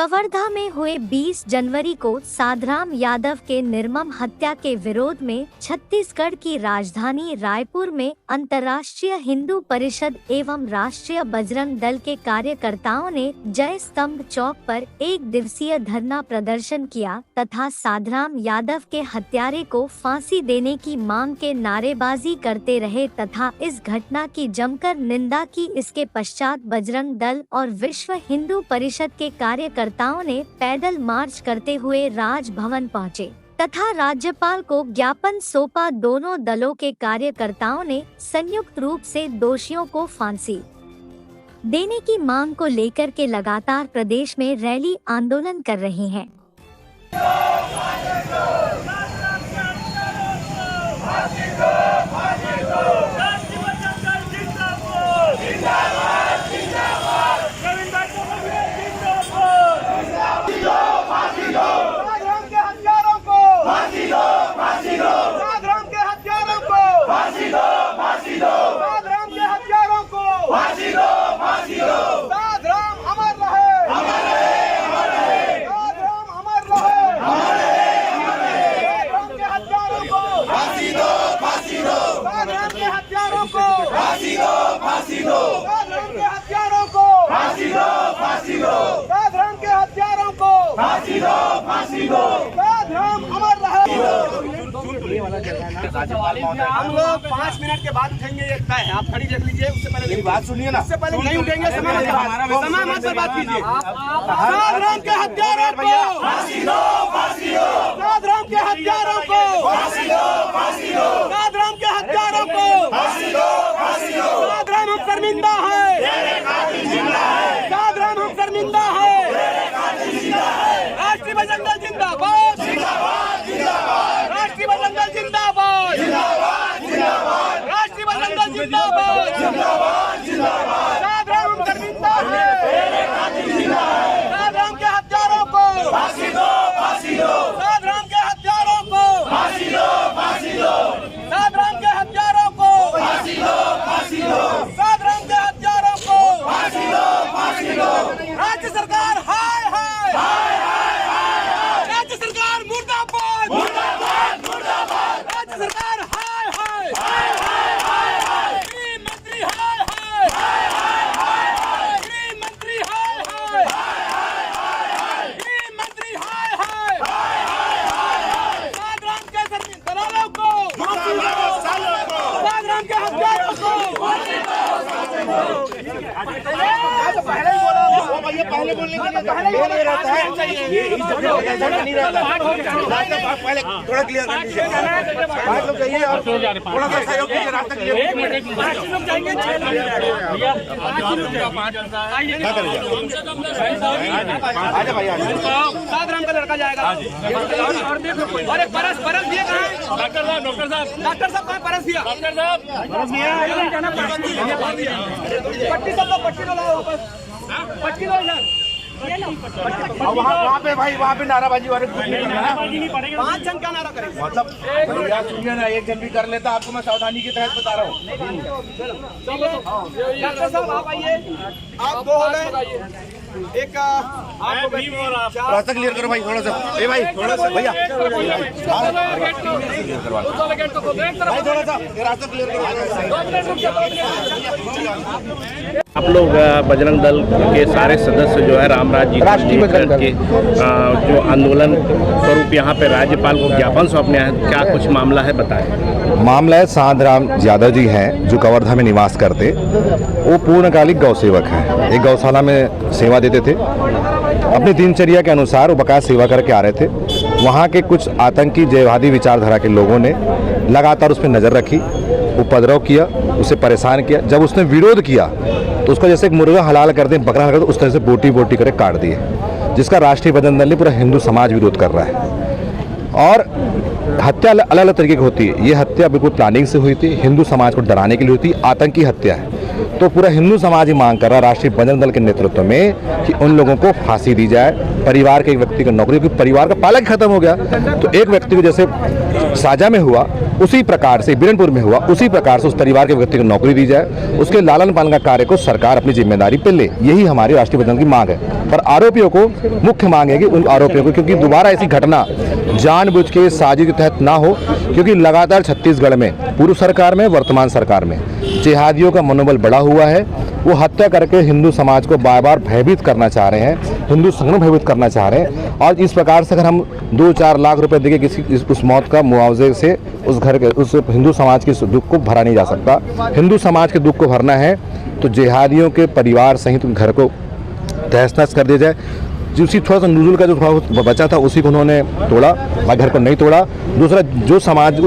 कवर्धा में हुए 20 जनवरी को साधराम यादव के निर्मम हत्या के विरोध में छत्तीसगढ़ की राजधानी रायपुर में अंतर्राष्ट्रीय हिंदू परिषद एवं राष्ट्रीय बजरंग दल के कार्यकर्ताओं ने जय स्तंभ चौक पर एक दिवसीय धरना प्रदर्शन किया तथा साधराम यादव के हत्यारे को फांसी देने की मांग के नारेबाजी करते रहे तथा इस घटना की जमकर निंदा की। इसके पश्चात बजरंग दल और विश्व हिंदू परिषद के कार्यकर्ताओं ने पैदल मार्च करते हुए राजभवन पहुंचे तथा राज्यपाल को ज्ञापन सौंपा। दोनों दलों के कार्यकर्ताओं ने संयुक्त रूप से दोषियों को फांसी देने की मांग को लेकर के लगातार प्रदेश में रैली आंदोलन कर रहे हैं। हम लोग 5 मिनट के बाद उठेंगे, ये तय है। आप खड़ी देख लीजिए, उससे पहले मेरी बात सुनिए ना। उससे पहले नहीं उठेंगे, समय मत पर बात कीजिए। साधराम के हत्यारों को फांसी दो, फांसी दो। साधराम के हत्यारों को फांसी दो, फांसी दो। साधराम के हत्यारों को फांसी दो, फांसी दो। साधराम हम शर्मिंदा है, साधराम हम शर्मिंदा है। राष्ट्रीय बजरंग दल जिंदाबाद, राष्ट्रीय बजरंग दल जिंदाबाद, राष्ट्रीय बजरंग दल जिंदाबाद। साधराम हम शर्मिंदा है, साधराम के हत्यारों को फांसी दो, फांसी दो। साधराम के हत्यारों को फांसी दो, फांसी दो। साधराम के हत्यारों को फांसी दो, फांसी दो। साधराम के हत्यारों को फांसी दो, फांसी दो। राज्य सरकार हाय हाय, राज्य सरकार मुर्दाबाद, मुर्दाबाद, मुर्दाबाद। राज्य सरकार हाय हाय, गृह मंत्री हाय हाय, गृह मंत्री हाय हाय, गृह मंत्री हाय हाय। साधराम के दलालों को फांसी दो, साधराम के हत्यारों को फांसी दो। पहले ही बोला, ये पहले बोलने के लिए पहले रहता है, नहीं रहता। पहले थोड़ा क्लियर कर दीजिए, बात लोग चाहिए और थोड़ा सा सहयोग कीजिए। रास्ता क्लियर लोग जाएंगे, आजा भाई, साधराम का लड़का जाएगा। और एक परस दिए कहाँ है? डॉक्टर साहब, डॉक्टर साहब कहाँ परस दिया? डॉक्टर साहब पट्टी सब लोग पट्टी लो वापस, पट्टी लो इधर। वहाँ पे भाई, वहाँ पे नाराबाजी वाले 5 जन क्या नारा करेंगे? मतलब भैया सुनिए ना, 1 जन भी कर लेता। आपको मैं सावधानी के तहत बता रहा हूँ। डॉक्टर साहब आप आइए, आप 2 हो गए, एक रास्ता क्लियर करो भाई, थोड़ा सा। ए भाई थोड़ा सा भैया, भाई थोड़ा सा रास्ता क्लियर करो। आप लोग बजरंग दल के सारे सदस्य जो है रामराज जी के जो आंदोलन स्वरूप यहाँ पे राज्यपाल को ज्ञापन सौंपने हैं, क्या कुछ मामला है बताएं। मामला है साधराम यादव जी हैं जो कवर्धा में निवास करते। वो पूर्णकालिक गौ सेवक हैं, एक गौशाला में सेवा देते थे। अपनी दिनचर्या के अनुसार वो बकाया सेवा करके आ रहे थे। वहाँ के कुछ आतंकी जयवादी विचारधारा के लोगों ने लगातार उस पर नज़र रखी, उपद्रव किया, उसे परेशान किया। जब उसने विरोध किया तो उसको जैसे एक मुर्गा हलाल कर दें, बकरा हलाल कर दें, उस तरह से बोटी बोटी करके काट दिए, जिसका राष्ट्रीय बजरंग दल ने पूरा हिंदू समाज विरोध कर रहा है। और हत्या अलग अलग तरीके की होती है। ये हत्या बिल्कुल प्लानिंग से हुई थी, हिंदू समाज को डराने के लिए हुई थी, आतंकी हत्या है। तो पूरा हिंदू समाज ही मांग कर रहा है राष्ट्रीय बजरंग दल के नेतृत्व में कि उन लोगों को फांसी दी जाए। परिवार के एक व्यक्ति को नौकरी, क्योंकि परिवार का पालक खत्म हो गया, तो एक व्यक्ति को जैसे साजा में हुआ उसी प्रकार से बिरनपुर में हुआ, उसी प्रकार से उस परिवार के व्यक्ति को नौकरी दी जाए, उसके लालन पालन का कार्य को सरकार अपनी जिम्मेदारी पे ले। यही हमारी राष्ट्रीय बजरंग की मांग है। पर आरोपियों को मुख्य मांग है कि उन आरोपियों को, क्योंकि दोबारा ऐसी घटना जानबूझ के साजिश के तहत ना हो, क्योंकि लगातार छत्तीसगढ़ में पूर्व सरकार में, वर्तमान सरकार में जिहादियों का मनोबल बढ़ा हुआ है। वो हत्या करके हिंदू समाज को बार बार भयभीत करना चाह रहे हैं, हिंदू संघ भयभीत करना चाह रहे हैं। और इस प्रकार से अगर हम 2-4 लाख रुपए देके किसी उस मौत का मुआवजे से उस घर के, उस हिंदू समाज के दुख को भरा नहीं जा सकता। हिंदू समाज के दुख को भरना है तो जिहादियों के परिवार सहित घर को तहस नहस कर दिया जाए। उसी थोड़ा सा नुजुल का जो बचा था उसी को उन्होंने तोड़ा, घर को नहीं तोड़ा। दूसरा, जो समाज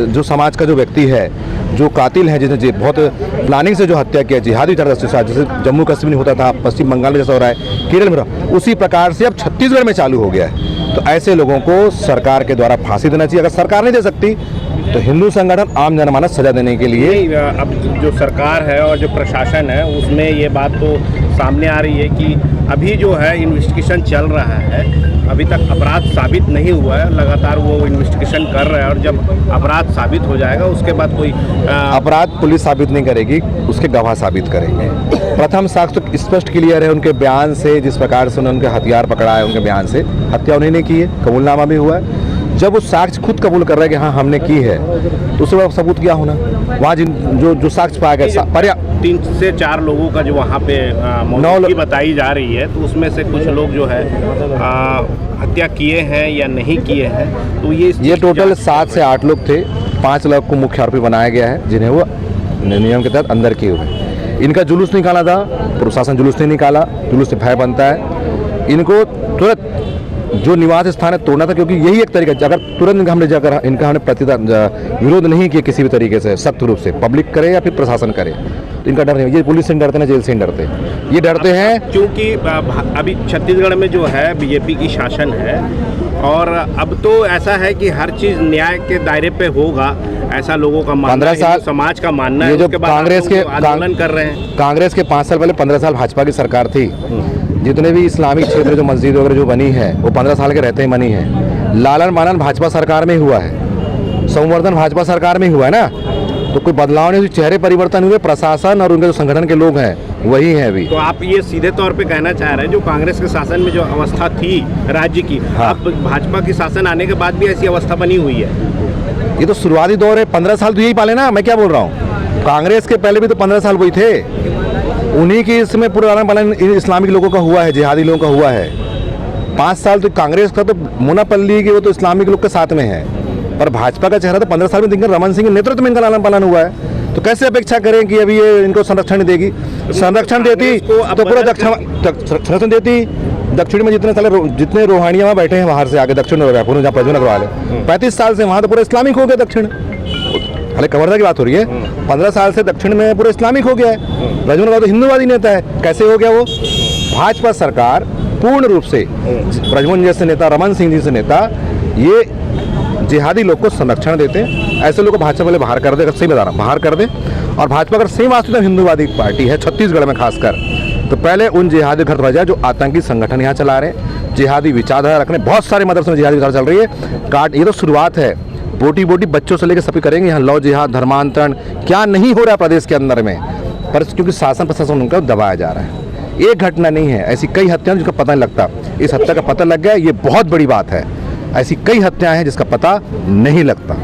जो समाज का जो व्यक्ति है, जो कातिल है, जिसने बहुत प्लानिंग से जो हत्या किया, जिहादी तरह से, जैसे जम्मू कश्मीर में होता था, पश्चिम बंगाल में जैसा हो रहा है, केरल में रहा, उसी प्रकार से अब छत्तीसगढ़ में चालू हो गया है। तो ऐसे लोगों को सरकार के द्वारा फांसी देना चाहिए। अगर सरकार नहीं दे सकती तो हिंदू संगठन आम जनमानस सजा देने के लिए, अब जो सरकार है और जो प्रशासन है उसमें ये बात तो सामने आ रही है कि अभी जो है इन्वेस्टिगेशन चल रहा है, अभी तक अपराध साबित नहीं हुआ है, लगातार वो इन्वेस्टिगेशन कर रहे हैं और जब अपराध साबित हो जाएगा उसके बाद कोई अपराध पुलिस साबित नहीं करेगी, उसके गवाह साबित करेंगे। प्रथम साक्ष्य तो स्पष्ट क्लियर है उनके बयान से, जिस प्रकार से उन्होंने उनके हथियार पकड़ा है, उनके बयान से हत्या उन्हीं ने की है, कबूलनामा भी हुआ है। जब वो साक्ष्य खुद कबूल कर रहा है कि हाँ हमने की है, तो उससे बड़ा सबूत क्या होना। वहाँ जो साक्ष्य पाया गया, 3 से 4 लोगों का जो वहाँ पे मौजूदगी बताई जा रही है, तो उसमें से कुछ लोग जो है हत्या किए हैं या नहीं किए हैं, तो ये टोटल 7 से 8 लोग थे। 5 लोग को मुख्य आरोपी बनाया गया है, जिन्हें वो नियम के तहत अंदर किए हुए। इनका जुलूस निकाला था, प्रशासन जुलूस नहीं निकाला, जुलूस से भय बनता है। इनको तुरंत जो निवास स्थान है तोड़ना था, क्योंकि यही एक तरीका, अगर तुरंत हमने जाकर इनका हमने विरोध नहीं किया किसी भी तरीके से, सख्त रूप से, पब्लिक करे या फिर प्रशासन करे, तो इनका डर नहीं। ये पुलिस से डरते ना जेल से डरते, ये डरते हैं क्योंकि अभी छत्तीसगढ़ में जो है बीजेपी की शासन है और अब तो ऐसा है कि हर चीज़ न्याय के दायरे पे होगा, ऐसा लोगों का मानना है, 15 साल समाज का मानना है। ये जो कांग्रेस के आंदोलन कर रहे हैं, कांग्रेस के 5 साल पहले 15 साल भाजपा की सरकार थी, जितने भी इस्लामिक क्षेत्र जो मस्जिद वगैरह जो बनी है वो 15 साल के रहते ही बनी है। लालन पालन भाजपा सरकार में हुआ है, संवर्धन भाजपा सरकार में हुआ है ना, तो कोई बदलाव नहीं, चेहरे परिवर्तन हुए, प्रशासन और उनके जो संगठन के लोग हैं वही हैं अभी। तो आप ये सीधे तौर पे कहना चाह रहे हैं जो कांग्रेस के शासन में जो अवस्था थी राज्य की, हाँ, अब भाजपा की शासन आने के बाद भी ऐसी अवस्था बनी हुई है? ये तो शुरुआती दौर है, 15 साल तो यही पाले ना। मैं क्या बोल रहा हूँ, कांग्रेस के पहले भी तो 15 साल वही थे, उन्हीं की इसमें पूरा लालन पालन इस्लामिक लोगों का हुआ है, जिहादी लोगों का हुआ है। 5 साल तो कांग्रेस का तो मुनापल्ली की, वो तो इस्लामिक लोग के साथ में है, पर भाजपा का चेहरा तो 15 साल में दिखकर रमन सिंह के नेतृत्व में इनका लालन पालन हुआ है। तो कैसे अपेक्षा करें कि अभी ये इनको संरक्षण देगी? संरक्षण देती तो पूरा संरक्षण देती। दक्षिण में जितने रोहानिया वहाँ बैठे हैं बाहर से आके, दक्षिण रायपुर में जहाँ प्रज्वल वाले 35 साल से वहाँ तो पूरा इस्लामिक हो गया दक्षिण। हालांकि कवर्धा की बात हो रही है, 15 साल से दक्षिण में पूरा इस्लामिक हो गया है। प्रज्वल तो हिंदूवादी नेता है, कैसे हो गया वो? भाजपा सरकार पूर्ण रूप से प्रज्वल जैसे नेता, रमन सिंह जैसे नेता, ये जिहादी लोग को संरक्षण देते हैं। ऐसे लोग को भाजपा वाले बाहर कर दे, अगर सही बता रहा बाहर कर दे। और भाजपा अगर सही वास्तव में हिंदूवादी पार्टी है छत्तीसगढ़ में खासकर, तो पहले उन जिहादी घर वजह जो आतंकी संगठन यहाँ चला रहे हैं, जिहादी विचारधारा रखने, बहुत सारे मदरसे में जिहादी विचार चल रही है। ये तो शुरुआत है, बोटी बोटी बच्चों से लेकर सभी करेंगे। यहाँ लौ जिहाद, धर्मांतरण क्या नहीं हो रहा है प्रदेश के अंदर में, पर क्योंकि शासन प्रशासन उनका दबाया जा रहा है। एक घटना नहीं है, ऐसी कई हत्याएं जिसका पता नहीं लगता। इस हत्या का पता लग गया, ये बहुत बड़ी बात है। ऐसी कई हत्याएं हैं जिसका पता नहीं लगता।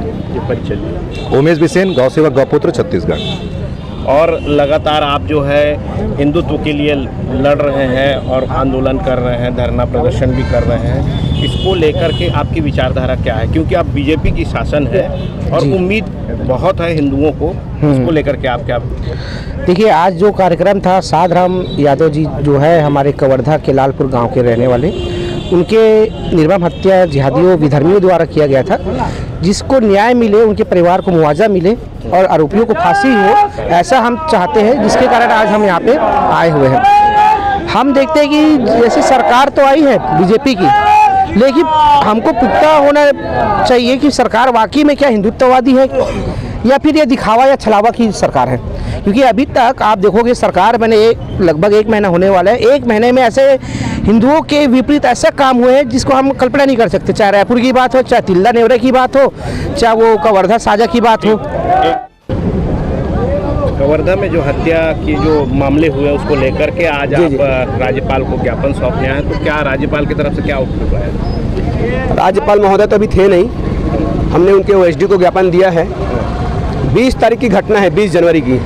उमेश बिसेन, गौ सेवक गौपुत्र, छत्तीसगढ़। और लगातार आप जो है हिंदुत्व के लिए लड़ रहे हैं और आंदोलन कर रहे हैं, धरना प्रदर्शन भी कर रहे हैं, इसको लेकर के आपकी विचारधारा क्या है? क्योंकि आप बीजेपी की शासन है और उम्मीद बहुत है हिंदुओं को, इसको लेकर के आप क्या? देखिए, आज जो कार्यक्रम था, साधराम यादव जी जो है हमारे कवर्धा के लालपुर गांव के रहने वाले, उनके निर्मम हत्या जिहादियों विधर्मियों द्वारा किया गया था, जिसको न्याय मिले, उनके परिवार को मुआवजा मिले और आरोपियों को फांसी हो, ऐसा हम चाहते हैं, जिसके कारण आज हम यहाँ पे आए हुए हैं। हम देखते हैं कि जैसे सरकार तो आई है बीजेपी की, लेकिन हमको पुख्ता होना चाहिए कि सरकार वाकई में क्या हिंदुत्ववादी है या फिर ये दिखावा या छलावा की सरकार है। क्योंकि अभी तक आप देखोगे सरकार बने लगभग 1 महीना होने वाला है, 1 महीने में ऐसे हिंदुओं के विपरीत ऐसा काम हुए हैं जिसको हम कल्पना नहीं कर सकते। चाहे रायपुर की बात हो, चाहे तिल्दा नेवरे की बात हो, चाहे वो कवर्धा साझा की बात हो। कवर्धा में जो हत्या की जो मामले हुए उसको लेकर के आज आप राज्यपाल को ज्ञापन सौंपने आए, तो क्या राज्यपाल की तरफ से क्या आउटपुट आया? राज्यपाल महोदय तो अभी थे नहीं, हमने उनके ओएसडी को ज्ञापन दिया है। 20 तारीख की घटना है, 20 जनवरी की।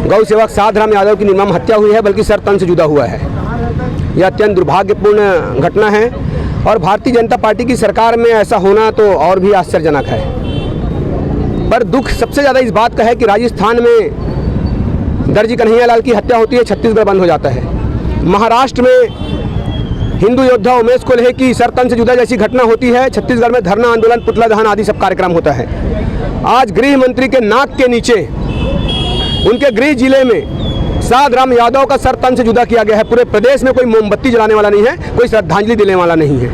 गौ सेवक साधराम यादव की निर्मम हत्या हुई है, बल्कि सर तन से जुदा हुआ है। यह अत्यंत दुर्भाग्यपूर्ण घटना है और भारतीय जनता पार्टी की सरकार में ऐसा होना तो और भी आश्चर्यजनक है। पर दुख सबसे ज़्यादा इस बात का है कि राजस्थान में दर्जी कन्हैयालाल की हत्या होती है, छत्तीसगढ़ बंद हो जाता है। महाराष्ट्र में हिंदू योद्धा उमेश कोल्हे की सर तन से जुदा जैसी घटना होती है, छत्तीसगढ़ में धरना आंदोलन, पुतला दहन आदि सब कार्यक्रम होता है। आज गृह मंत्री के नाक के नीचे उनके गृह जिले में साधराम यादव का सर तन से जुदा किया गया है। पूरे प्रदेश में कोई मोमबत्ती जलाने वाला नहीं है, कोई श्रद्धांजलि देने वाला नहीं है।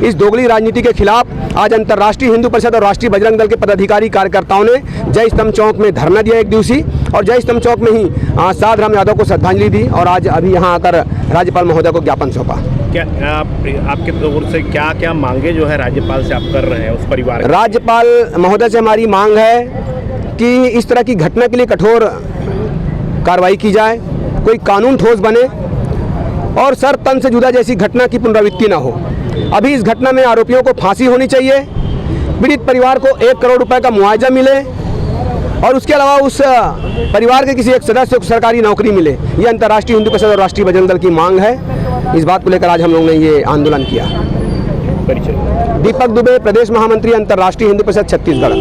इस दोगली राजनीति के खिलाफ आज अंतर्राष्ट्रीय हिंदू परिषद और राष्ट्रीय बजरंग दल के पदाधिकारी कार्यकर्ताओं ने जय स्तंभ चौक में धरना दिया एक दिवसीय, और जय स्तंभ चौक में ही साधराम यादव को श्रद्धांजलि दी और आज अभी यहाँ आकर राज्यपाल महोदय को ज्ञापन सौंपा। क्या आपके तौर से क्या क्या मांगे जो है राज्यपाल से आप कर रहे हैं उस परिवार के? राज्यपाल महोदय से हमारी मांग है कि इस तरह की घटना के लिए कठोर कार्रवाई की जाए, कोई कानून ठोस बने और सर तन से जुदा जैसी घटना की पुनरावृत्ति ना हो। अभी इस घटना में आरोपियों को फांसी होनी चाहिए, पीड़ित परिवार को 1 करोड़ रुपए का मुआवजा मिले और उसके अलावा उस परिवार के किसी एक सदस्य को सरकारी नौकरी मिले। ये अंतर्राष्ट्रीय हिंदू परिषद और राष्ट्रीय बजरंग दल की मांग है। इस बात को लेकर आज हम लोगों ने ये आंदोलन किया। परिचय। दीपक दुबे, प्रदेश महामंत्री, अंतर्राष्ट्रीय हिंदू परिषद छत्तीसगढ़।